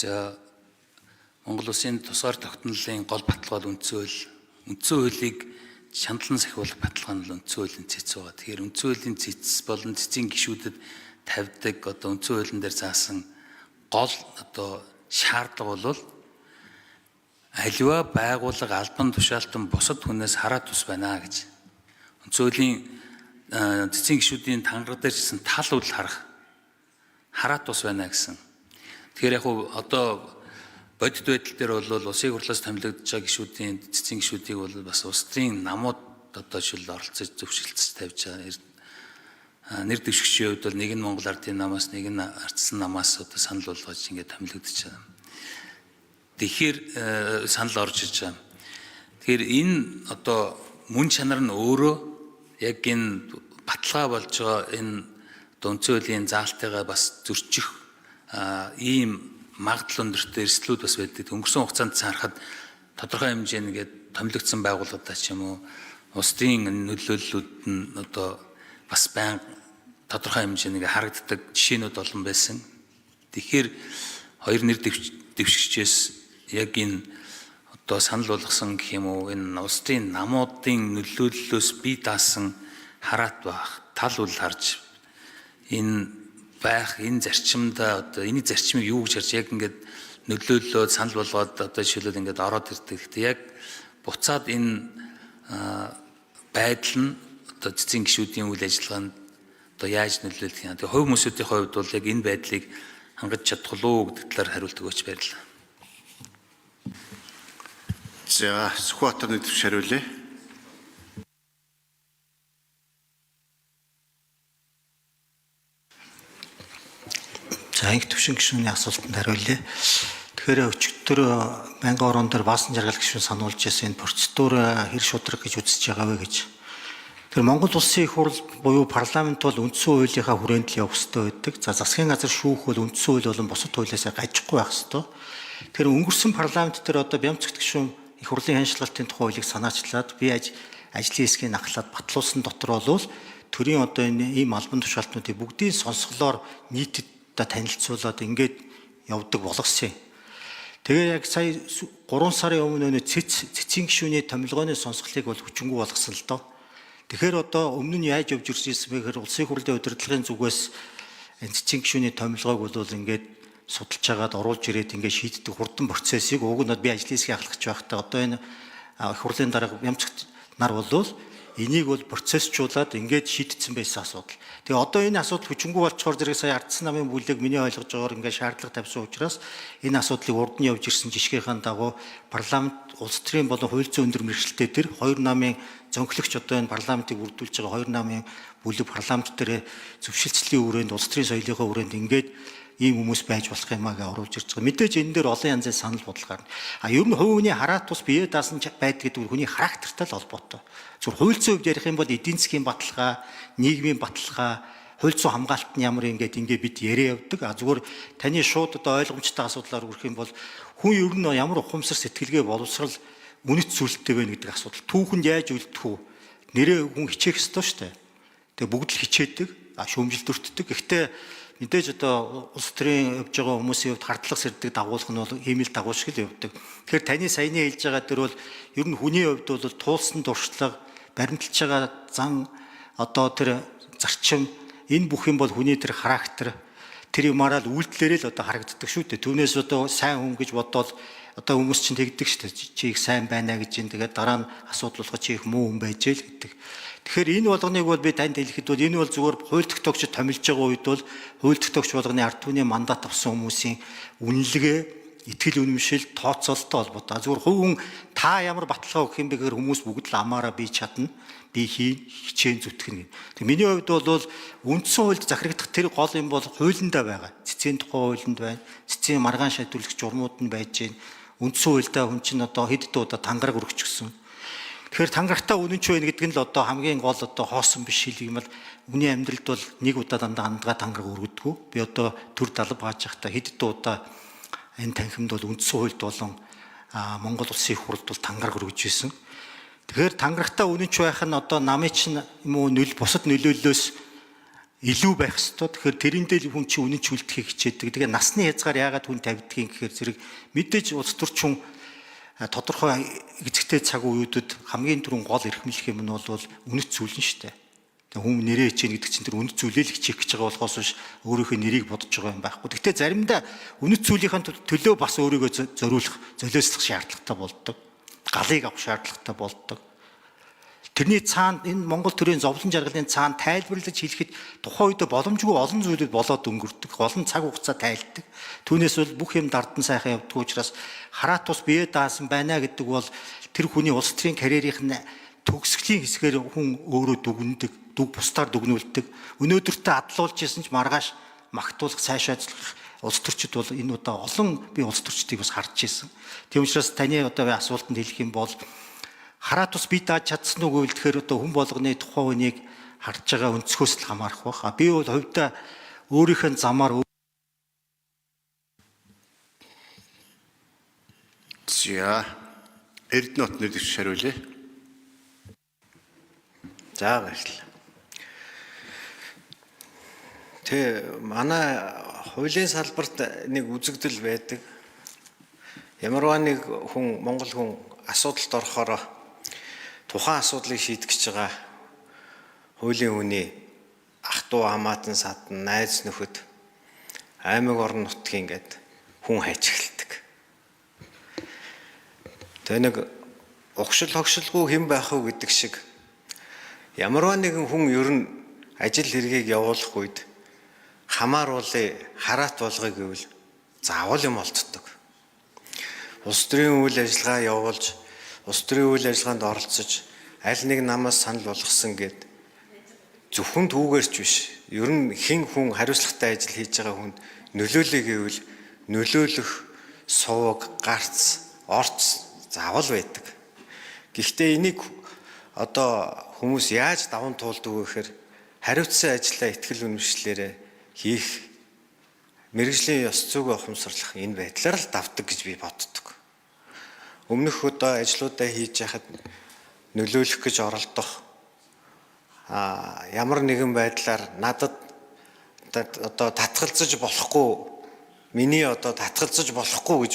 За Монгол Улсын тусгаар тогтнолын гол баталгаа бол үндсэн хуулийг шаналн сахиулах баталгаа нь үндсэн хуулийн цэц байгаа. Тэгэхээр үндсэн хуулийн цэц болон цэцийн гишүүдэд тавьдаг одоо үндсэн хуулийн дээр заасан гол одоо шаардлага бол аливаа байгууллага албан тушаалтан бусад хүнээс хараад тус байна гэж. Үндсэн хуулийн цэцийн гишүүдийн тангараг дээр жисэн тал үл хараад тус байна гэсэн. Тэгэхээр яг одоо бодит байдал дээр бол улсын хурлаас томилогдож байгаа гишүүдийн цэцгийн гишүүдийг бол бас улс төрийн намууд одоо шил оролцож зөвшөлтөж тавьж байгаа. Нэр дэвшигчийн хувьд бол нэг нь Монгол Ардын намаас нэг нь Ардсан намаас одоо санал болгож ингээд томилогдож байгаа. Тэгэхээр санал орж иж байгаа. Тэгэхээр энэ одоо мөн чанар нь өөрөө яг энэ баталгаа болж байгаа энэ үндсэн хуулийн заалтайгаа бас зөрчих ийм магадлал өндөртэй эрсдлүүд бас байдаг. Өнгөрсөн хугацаанд харахад тодорхой хэмжээнд томилогдсон байгууллагуудаа ч юм уу улс төрийн нөлөөллүүд нь одоо бас байнга тодорхой хэмжээнд харагддаг жишээнүүд олон байсан. Тэгэхээр хоёр нэр дэвшигчээс яг энэ одоо санал болгосон гэх юм уу энэ улс төрийн намуудын нөлөөллөөс бие даасан хараат байх тал үл харж энэ байх энэ зарчимдаа одоо энэ зарчмыг юу гэж харж яг ингээд нөлөөллөө санал болгоод одоо жишээлбэл ингээд ороод ирдэг. Гэхдээ яг буцаад энэ байдал нь одоо цэцгийн гишүүдийн үйл ажиллагаанд одоо яаж нөлөөлөх юм. Тэгээ хувь хүмүүсийн хувьд бол яг энэ байдлыг хангаж чадах уу гэдэг талаар хариулт өгөөч баярлалаа. За Сүхбаатар нэвтрүүлж хариулъя. За анги төвшин гишүүний асуултанд хариулъя. Тэгэхээр өчигдөр Бангийн орон дээр Баасан жаргал гишүүн сануулж байсан энэ процедур хэр шударга гэж үзэж байгаа вэ гэж. Тэгэхээр Монгол Улсын их хурл буюу парламент бол үндсэн хуулийнхаа хүрээнд л явах ёстой байдаг. За засгийн газар шүүх бол үндсэн хууль болон бусад хуулиас гажихгүй байх ёстой. Тэгэхээр өнгөрсөн парламент дээр одоо Бямцэгт гишүүн их хурлын хяншилгалтын тухай хуулийг санаачлаад би ажлын хэсгийг нахлаад батлуулсан дотор бол төрийн одоо энэ ийм албан тушаалтнуудыг бүгдийг сонсголоор нийтэд танилцуулаад ингээд явдаг болгосон юм. Тэгээ яг сая 3 сарын өмнө цэцгийн гишүүний томилгооны сонсголыг бол хүчингү болгосон л доо. Тэгэхээр одоо өмнө нь яаж явж ирсэн бэ гэхээр улсын хурлын удирдлагын зүгээс цэцгийн гишүүний томилгоог бол ингээд судалж агаад оруулж ирээд ингээд шийддэг хурдан процессыг уг нь би ажлын хэсгийг ахлах гэж байхдаа одоо энэ их хурлын дарга Бямцэгт нар бол энийг бол процессжуулаад ингээд шийдсэн байсан асуудал. Тэгээ одоо энэ асуудал хүчингү болчоор зэрэг сая Ардсан намын бүлэг миний ойлгож байгаагаар ингээд шаардлага тавьсан учраас энэ асуудлыг урд нь явж ирсэн жишгийнхаа дагуу парламент улс төрийн болон хууль зүйн өндөр мэргэжилтэй төр хоёр намын зөнхлөгч одоо энэ парламентыг бүрдүүлж байгаа хоёр намын бүлэг парламент дээр зөвшөлтслийн хүрээнд улс төрийн соёлынхаа хүрээнд ингээд ийм хүмүүс байж болох юмаа гэж оруулж ирж байгаа. Мэдээж энэ дээр олон янзын санал бодлого гарна. Ер нь хувийн хараат тус бие даасан байдаг гэдэг хүний характертай л холбоотой. Зөвхөн хууль зүйн хувьд ярих юм бол эдийн засгийн баталгаа, нийгмийн баталгаа, хууль зүйн хамгаалалт нь ямар ингээд бид яриа явдаг. Зүгээр таны шууд одоо ойлгомжтой асуудлаар үрэх юм бол хүн ер нь ямар ухамсар сэтгэлгээ боловсрал үнэт зүйлтэй байна гэдэг асуудал. Түүхэнд яаж үлдэх үү? Нэрээ хүн хичээх ёстой шүү дээ. Тэгээ бүгд л хичээдэг, шүүмжилдвэртдэг. Гэхдээ мэдээж одоо улс төрийн явж байгаа хүмүүсийн хувьд хардлага сэрдэг дагуулх нь бол ийм л дагуул шиг л явдаг. Тэгэхээр таны саяны хэлж байгаа дээр бол ер нь хүний хувьд бол туулсан дуршлага, баримталж байгаа зан одоо тэр зарчим энэ бүх юм бол хүний тэр характер тэр юмараа л үйлдэлээрээ л одоо харагддаг шүү дээ. Түүнээс одоо сайн хүн гэж бодоод одоо хүмүүс чинь тэгдэг шүү дээ. Чи их сайн байна гэж юм. Тэгээд дараа нь асуудал болохоо чи их муу хүн байж л гэдэг. Тэгэхээр энэ болгоныг бол би танд хэлэхэд бол энэ бол зүгээр хууль тогтоогчид томилж байгаа үед бол хууль тогтоогч болгоны ард түмний мандат авсан хүмүүсийн үнэлгээ, итгэл үнэмшил, тооцоололтой холбоотой. Зүгээр хувь хүн та ямар баталгаа өгөх юм бэ гэхээр хүмүүс бүгд л амаараа би чадна, би хичээн зүтгэнэ. Тэг миний хувьд бол үндсэн хуульд захирагдах тэр гол юм бол хуулиндаа байгаа. Цэцгийн тухай хуулинд байна, цэцгийн маргаан шийдвэрлэх журмууд нь байж байна. Үндсэн хуульдаа хүн чинь одоо хэд дуу тангараг өргөж гисэн. Тэгэхээр тангарагтаа үнэнч байна гэдэг нь л одоо хамгийн гол одоо хоосон биш хэлэх юм бол үний амьдралд бол нэг удаа дандаа хандгаа тангараг өргөдгөө. Би одоо төр далав хааж явахдаа хэд удаа энэ танхимд бол үндсэн хуульд болон Монгол Улсын их хурлд бол тангараг өргөж байсан. Тэгэхээр тангарагтаа үнэнч байх нь одоо намын чинь юм уу бусад нөлөөллөөс илүү байх ёстой. Тэгэхээр тэрэндээ л хүн чинь үнэн ч үлдэхийг хичээдэг. Тэгээ насны хязгаар яагаад хүн тавьдгийг гэхээр зэрэг мэдээж улс төрчин тодорхой эзэгтэй цаг үеүүдэд хамгийн түрүүнд гол эрхэмлэх юм нь бол үнэт зүйл нь шүү дээ. Тэгээ хүн нэрээ хичээнэ гэдэг чинь тэр үнэт зүйлээ л хичээх гэж байгаа болохоос биш өөрийнхөө нэрийг бодож байгаа юм байхгүй. Гэхдээ заримдаа үнэт зүйлийн төлөө бас өөрийгөө зориулах, золиослох шаардлагатай болдог. Галыг авах шаардлагатай болдог. Тэрний цаана энэ Монгол төрийн зовлон жаргалын цаана тайлбарлаж хэлэхэд тухайн үед боломжгүй олон зүйлүүд болоод өнгөрдөг, олон цаг хугацаа тайлдаг. Түүнээс бол бүх юм дардан сайхан явдаг учраас хараат тус бие даасан байна гэдэг бол тэр хүний улс төрийн карьерийн төгсгөлийн хэсгээр хүн өөрөө дүгнэдэг, бусдаар дүгнүүлдэг. Өнөөдөртөө адлуулж исэн ч маргааш магтуулах, сайшаажлах улс төрчид бол энэ удаа олон би улс төрчдийг бас харж ирсэн. Тийм учраас таны одоо асуултанд хэлэх юм бол хараат ус би дааж чадсан уу гэвэл одоо хүн болгоны тухайн үнийг харж байгаа өнцгөөс л хамаарах байх. Би бол хувьдаа өөрийнхөө замаар За Эрдэнэт нэр дэвш хариулъя. За баярлалаа. Манай хуулийн салбарт нэг үзэгдэл байдаг. Ямарваа нэг хүн Монгол хүн асуудалд орохоор тухайн асуудлыг шийдэх гэж байгаа хуулийн хүний ах トゥ хамаатан садан найз нөхөд аймаг орон нутгийн гээд хүн хайж эхэлдэг. Тэгээ нэг угшил хогшилгүй хэн байх вэ гэдэг шиг ямарваа нэгэн хүн ер нь ажил хэргийг явуулах үед хамааруулъя, хараат болгоё гэвэл заавал юм олддог. Улс төрийн үйл ажиллагаа явуулж, улс төрийн үйл ажиллагаанд оролцож, аль нэг намаас санал болгосон гэд зөвхөн түүгээрч биш. Ер нь хэн хүн хариуцлагатай ажил хийж байгаа хүнд нөлөөлөе гэвэл нөлөөлөх сувг, гарц, орц заавал байдаг. Гэхдээ энийг одоо хүмүүс яаж даван туулдаг вэ гэхээр хариуцсан ажлаа итгэл үнэмшлээрээ хийх мэргэжлийн ёс зүйг ухамсарлах энэ байдлаар л давдаг гэж би боддог. Өмнөх удаа ажлуудаа хийж яхад нөлөөлөх гэж оролдох ямар нэгэн байдлаар надад одоо татгалзаж болохгүй, миний одоо татгалзаж болохгүй гэж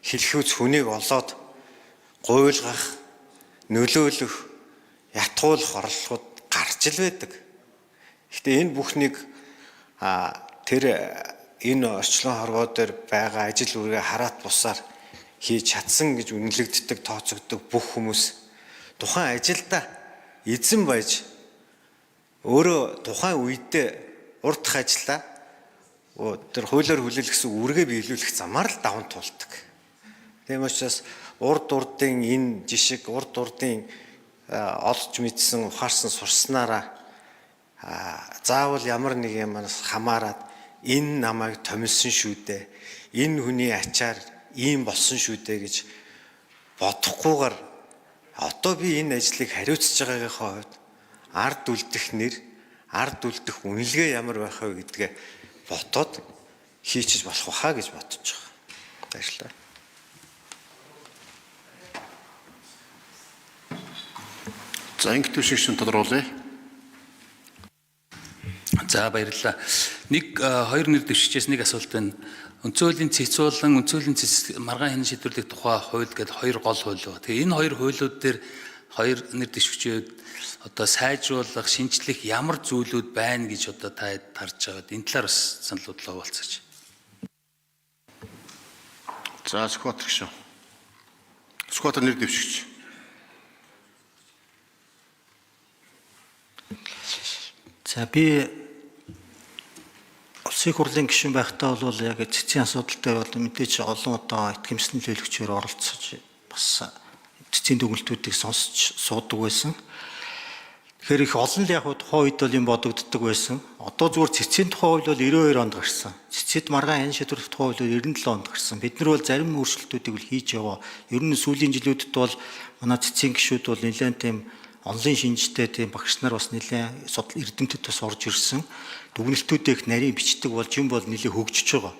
хэлэхүүц хүнийг олоод гуйлгах, нөлөөлөх, ятгуулах орлогод гарч ил байдаг. Гэтэ энэ бүхнийг тэр энэ орчлон хорвоо дээр байгаа ажил үргээ хараат бусаар хийж чадсан гэж үнэлэгддэг, тооцогддог бүх хүмүүс тухайн ажилдаа эзэн байж өөрөө тухайн үедээ урдах ажиллаа тэр хуулиар хүлээлгэсэн үргээ биелүүлэх замаар л даван туулдаг. Тийм учраас урдын энэ жишг, урдын олж мэдсэн, ухаарсан сурснараа заавал ямар нэг юмнаас хамаарад энэ намайг томилсон шүү дээ. Энэ хүний ачаар ийм болсон шүү дээ гэж бодохгүйгээр одоо би энэ ажлыг хариуцж байгаагийнхаа хувьд ард үлдэх нэр, ард үлдэх үнэлгээ ямар байх вэ гэдгээ бодоод хийчих болох байхаа гэж бодож байгаа. Баярлалаа. За англи төвшин тодруулъя. За баярлалаа. Хоёр нэр дэвшигчээс нэг асуулт байна. Өнцөлийн цэц болон өнцөлийн цэц маргаан хянан шийдвэрлэх тухай хууль гэдэг хоёр гол хууль байна. Тэгээ энэ хоёр хуулиуд дээр хоёр нэр дэвшигчид одоо сайжруулах, шинжлэх ямар зүйлүүд байна гэж одоо та харж байгаад энэ талаар бас саналуудлаа хуваалцаач. За Сүхбаатар гişүн. Сүхбаатар нэр дэвшигч. За би улсын хурлын гишүүн байхдаа бол яг цэцгийн асуудал дээр бол мэдээж олон удаа итгэмжлэн төлөвлөгчөөр оролцож бас цэцгийн дүгнэлтүүдийг сонсч суудаг байсан. Тэгэхээр их олон л яг тухайн үед бол юм бодогддог байсан. Одоо зүгээр цэцгийн тухайн хууль бол 92 онд гарсан. Цэцэд маргаан хянан шийдвэрлэх тухайн хууль бол 97 онд гарсан. Бид нар бол зарим өөрчлөлтүүдийг бол хийж яваа. Ер нь сүүлийн жилүүдэд бол манай цэцгийн гишүүд бол нэлээд тийм онлайн шинжтэй тийм багш нар бас нэлээд эрдэмтэд бас орж ирсэн. Дүгнэлтүүдийг нарийн бичдэг болж юм бол нэлээд хөгжиж байгаа.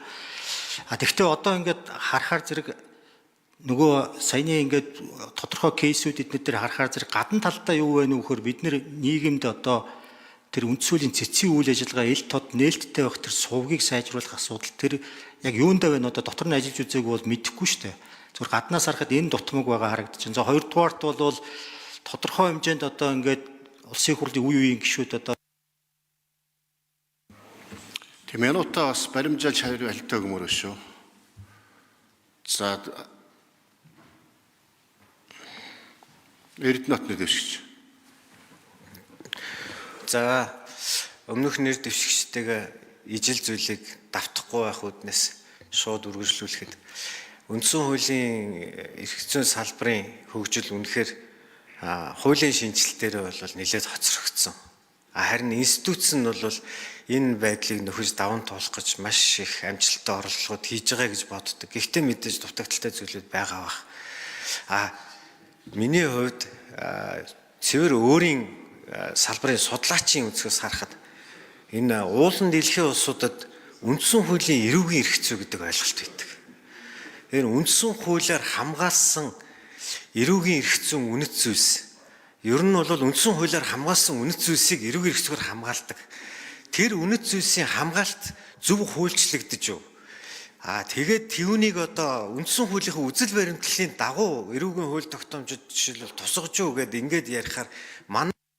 Тэгэхдээ одоо ингээд харахаар зэрэг нөгөө саяны ингээд тодорхой кейсүүд эднэр дээр харахаар зэрэг гадна талдаа юу вэ нөхөр бид нар нийгэмд одоо тэр үндс хуулийн цэцгийн үйл ажиллагаа ил тод нээлттэй байх тэр сувгийг сайжруулах асуудал тэр яг юундаа вэ одоо дотор нь ажиллаж үзээгүй бол мэдэхгүй шүү дээ. Зүгээр гаднаас харахад энэ дутмаг байгаа харагдчихэв. За хоёрдугаарт бол тодорхой хэмжээнд одоо ингээд улсын хурлын үе үеийн гишүүд одоо Тэг минутаа бас баримжаалж хариу алтай өгмөр шүү. За Эрдэнэтний дэвшигч. За өмнөх нэр дэвшигчтэйгээ ижил зүйлийг давтахгүй байх үднэс шууд үргэлжлүүлэхэд үндсэн хуулийн эрх зүйн салбарын хөгжил үнэхээр хуулийн шинжилтээр бол нэлээд хоцрогдсон. Харин институц нь бол энэ байдлыг нөхөж даван туулах гэж маш их амжилттай оролцоогод хийж байгаа гэж боддог. Гэхдээ мэдээж дутагдaltaй зүйлүүд байгаа бах. Миний хувьд цэвэр өөрийн салбарын судлаачийн үзэхээс харахад энэ уулан дэлхийн улсуудад үндсэн хуулийн эрүүгийн эрх зүй гэдэг ойлголт байдаг. Тэр үндсэн хуулиар хамгаалсан эрүүгийн эрх зүйн үнэт зүйлс. Ер нь бол үндсэн хуулиар хамгаалсан үнэт зүйлсийг эрүүгийн эрх зүйгээр хамгаалдаг. Тэр үнэт зүйлсийн хамгаалт зөв хуульчлагдаж юу? Тэгээд түүнийг одоо үндсэн хуулийнхаа үзэл баримтлалын дагуу эрүүгийн хууль тогтоомжид жишээлбэл тусгаж юу гэдээ ингээд ярихаар